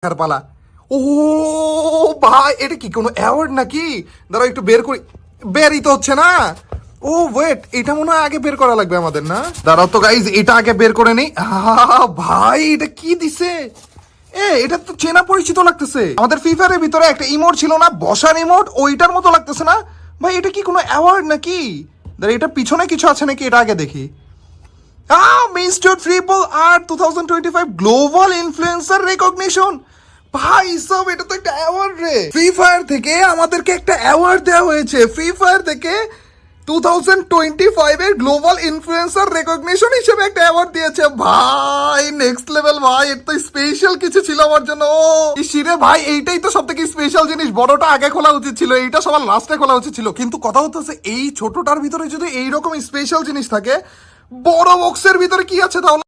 দেখার পালা। ও ভাই, এটা কি কোনো অ্যাওয়ার্ড নাকি? দাঁড়াও একটু বের করি। বেরই তো হচ্ছে না। ও ওয়েট, এটা মনে হয় আগে বের করা লাগবে আমাদের, না? দাঁড়াও তো গাইজ, এটা আগে বের করে নেই। ভাই এটা কি দিছে? এটা তো চেনা পরিচিত লাগতেছে। আমাদের ফ্রি ফায়ারের ভিতরে একটা ইমোট ছিল না, বসার ইমোট, ওইটার মতো লাগতেছে না ভাই? এটা কি কোনো অ্যাওয়ার্ড নাকি? দাঁড়া, এটা পিছনে কিছু আছে নাকি? এটা আগে দেখি। মিস্টার ট্রিপল আর 2025 গ্লোবাল ইনফ্লুয়েন্সার রেকগনিশন। ভাই সব, এটা তো একটা অ্যাওয়ার্ড রে। ফ্রি ফায়ার থেকে আমাদেরকে একটা অ্যাওয়ার্ড দেওয়া হয়েছে। ফ্রি ফায়ার থেকে 2025 এর গ্লোবাল ইনফ্লুয়েন্সার রেকগনিশন হিসেবে একটা অ্যাওয়ার্ড দিয়েছে। ভাই নেক্সট লেভেল ভাই, এর তো স্পেশাল কিছু ছিল আমার জন্য। ও শিরে ভাই, এইটাই তো সব থেকে স্পেশাল জিনিস। বড়টা আগে খোলা উচিত ছিল, এইটা সবার লাস্টে খোলা উচিত ছিল। কিন্তু কথা হচ্ছে, এই ছোটটার ভিতরে যদি এইরকম স্পেশাল জিনিস থাকে, বড় বক্সের ভিতরে কি আছে তাহলে?